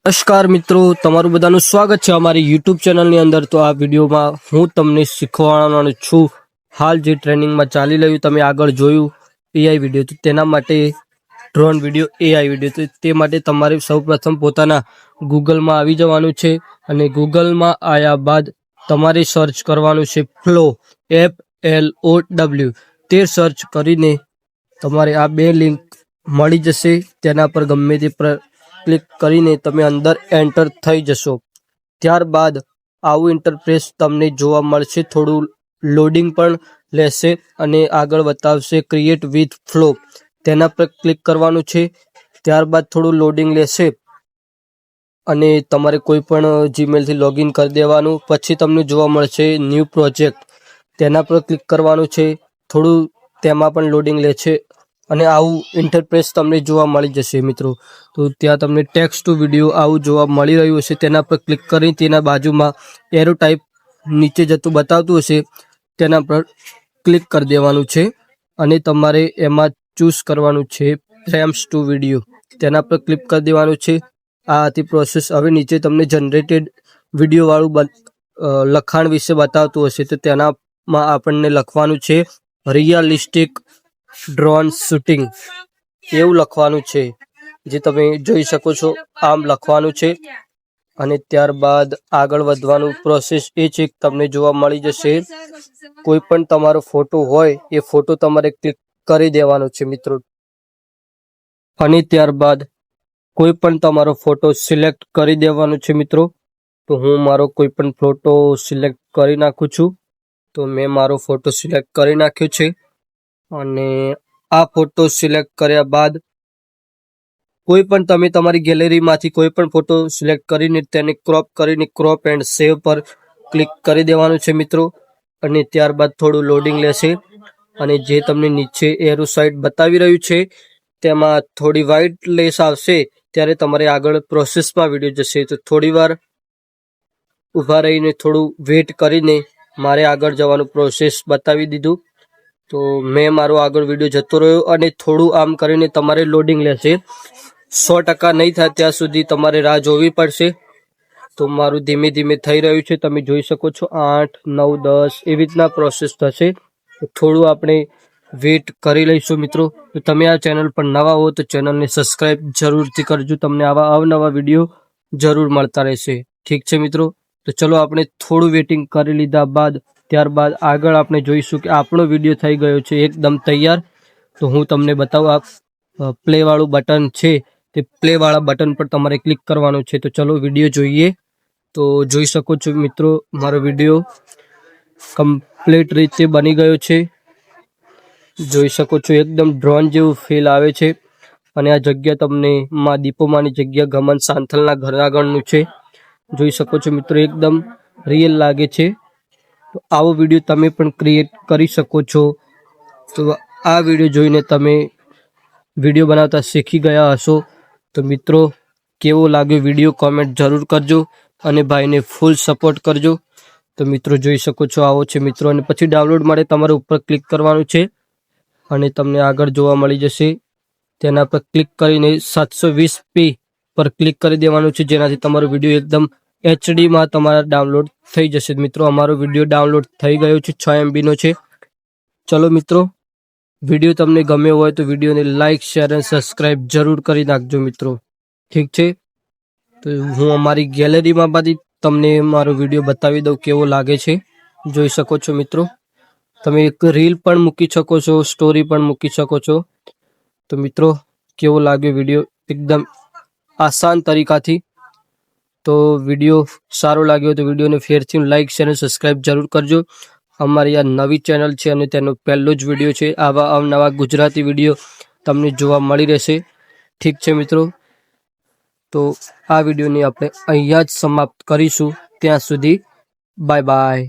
નમસ્કાર મિત્રો, તમારું બધાનું સ્વાગત છે અમારી યુટ્યુબ ચેનલની અંદર। તો આ વિડીયોમાં હું તમને શીખવાડવાનો છું હાલ જે ટ્રેનિંગમાં ચાલી રહ્યું તમે આગળ જોયું એઆઈ વિડીયો, તો તેના માટે ડ્રોન વિડીયો એઆઈ વિડીયો, તો તે માટે તમારે સૌપ્રથમ પોતાના ગૂગલમાં આવી જવાનું છે અને ગૂગલમાં આવ્યા બાદ તમારે સર્ચ કરવાનું છે ફ્લો, FLOW। તે સર્ચ કરીને તમારે આ બે લિંક મળી જશે, તેના પર ગમે તે ક્લિક કરીને તમે અંદર એન્ટર થઈ જશો। ત્યારબાદ આવું ઇન્ટરફેસ તમને જોવા મળશે, થોડું લોડિંગ પણ લેશે અને આગળ બતાવશે ક્રિએટ વિથ ફ્લો, તેના પર ક્લિક કરવાનું છે। ત્યારબાદ થોડું લોડિંગ લેશે અને તમારે કોઈ પણ જીમેલથી લોગિન કરી દેવાનું। પછી તમને જોવા મળશે ન્યૂ પ્રોજેક્ટ, તેના પર ક્લિક કરવાનું છે। થોડું તેમાં પણ લોડિંગ લે છે અને આવું ઇન્ટરફેસ તમને જોવા મળી જશે મિત્રો। તો ત્યાં તમને ટેક્સ્ટ ટુ વિડીયો આવું જોવા મળી રહ્યું હશે, તેના પર ક્લિક કરી તેના બાજુમાં એરો ટાઈપ નીચે જતું બતાવતું હશે, તેના પર ક્લિક કરી દેવાનું છે અને તમારે એમાં ચૂઝ કરવાનું છે ફ્રેમ્સ ટુ વિડીયો, તેના પર ક્લિક કરી દેવાનું છે। આ હતી પ્રોસેસ। હવે નીચે તમને જનરેટેડ વિડીયો વાળું લખાણ વિશે બતાવતું હશે, તો તેનામાં આપણને લખવાનું છે રિયલિસ્ટિક ડ્રોન શૂટિંગ, એવું લખવાનું છે જે તમે જોઈ શકો છો। આમ લખવાનું છે અને ત્યારબાદ આગળ વધવાનું પ્રોસેસ એ છે કે તમને જોવા મળી જશે કોઈ પણ તમારો ફોટો હોય એ ફોટો તમારે ક્લિક કરી દેવાનો છે મિત્રો, અને ત્યારબાદ કોઈ પણ તમારો ફોટો સિલેક્ટ કરી દેવાનો છે મિત્રો। તો હું મારો કોઈ પણ ફોટો સિલેક્ટ કરી નાખું છું। તો મેં મારો ફોટો સિલેક્ટ કરી નાખ્યો છે અને આ ફોટો સિલેક્ટ કર્યા બાદ કોઈ પણ તમે તમારી ગેલેરીમાંથી કોઈ પણ ફોટો સિલેક્ટ કરીને તેને ક્રોપ એન્ડ સેવ પર ક્લિક કરી દેવાનું છે મિત્રો। અને ત્યારબાદ થોડું લોડિંગ લેશે અને જે તમને નીચે એરો સાઇડ બતાવી રહ્યું છે તેમાં થોડી વ્હાઇટ લેસ આવશે, ત્યારે તમારે આગળ પ્રોસેસમાં વિડીયો જશે। તો થોડી વાર ઊભા રહીને થોડું વેઇટ કરીને મારે આગળ જવાનું પ્રોસેસ બતાવી દીધું। તો મેં મારો આગળ વિડીયો જતો રહ્યો અને થોડું આમ કરીને તમારે લોડિંગ લેશે, 100% નહીં થાય ત્યાં સુધી તમારે રાહ જોવી પડશે। તો મારું ધીમે ધીમે થઈ રહ્યું છે, તમે જોઈ શકો છો 8, 9, 10 એવી રીતના પ્રોસેસ થશે। તો થોડું આપણે વેઇટ કરી લઈશું મિત્રો। તો તમે આ ચેનલ પર નવા હો તો ચેનલને સબસ્ક્રાઈબ જરૂરથી કરજો, તમને આવા અવનવા વિડીયો જરૂર મળતા રહેશે। ઠીક છે મિત્રો, તો ચલો આપણે થોડું વેઇટિંગ કરી લીધા બાદ ત્યારબાદ આગળ આપણે જોઈશું કે આપણો વિડીયો થઈ ગયો છે એકદમ તૈયાર। તો હું તમને બતાવું, આ પ્લે વાળું બટન છે તે પ્લે વાળા બટન પર તમારે ક્લિક કરવાનું છે। તો ચલો વિડીયો જોઈએ। તો જોઈ શકો છો મિત્રો, મારો વિડીયો કમ્પ્લીટ રીતે બની ગયો છે, જોઈ શકો છો એકદમ ડ્રોન જેવું ફીલ આવે છે। અને આ જગ્યા તમને માં દીપોમાની જગ્યા ગમન સાંથલના ઘર આગળનું છે, જોઈ શકો છો મિત્રો એકદમ રિયલ લાગે છે। તો આવો વિડીયો તમે પણ ક્રિએટ કરી શકો છો। તો આ વિડીયો જોઈને તમે વિડીયો બનાવતા શીખી ગયા હશો। તો મિત્રો કેવો લાગ્યો વિડીયો કોમેન્ટ જરૂર કરજો અને ભાઈને ફૂલ સપોર્ટ કરજો। તો મિત્રો જોઈ શકો છો આવો છે મિત્રો, અને પછી ડાઉનલોડ માટે તમારે ઉપર ક્લિક કરવાનું છે અને તમને આગળ જોવા મળી જશે, તેના પર ક્લિક કરીને 720p પર ક્લિક કરી દેવાનું છે, જેનાથી તમારો વિડીયો એકદમ એચડીમાં તમારા ડાઉનલોડ થઈ જશે। મિત્રો અમારો વિડીયો ડાઉનલોડ થઈ ગયો છે, 6 MB નો છે। ચલો મિત્રો, વિડીયો તમને ગમ્યો હોય તો વિડીયોને લાઇક, શેર અને સબસ્ક્રાઈબ જરૂર કરી નાખજો મિત્રો। ઠીક છે, તો હું અમારી ગેલેરીમાં બધી તમને મારો વિડીયો બતાવી દઉં કેવો લાગે છે, જોઈ શકો છો મિત્રો। તમે એક રીલ પણ મૂકી શકો છો, સ્ટોરી પણ મૂકી શકો છો। તો મિત્રો કેવો લાગ્યો વિડીયો એકદમ આસાન તરીકાથી। તો વિડીયો સારો લાગ્યો તો વિડીયોને ફેરથી લાઇક, શેર અને સબસ્ક્રાઈબ જરૂર કરજો। અમારી આ નવી ચેનલ છે અને તેનો પહેલો જ વિડીયો છે, આવા અવનવા ગુજરાતી વિડીયો તમને જોવા મળી રહેશે। ઠીક છે મિત્રો, તો આ વિડીયોને આપણે અહીંયા જ સમાપ્ત કરીશું, ત્યાં સુધી બાય બાય।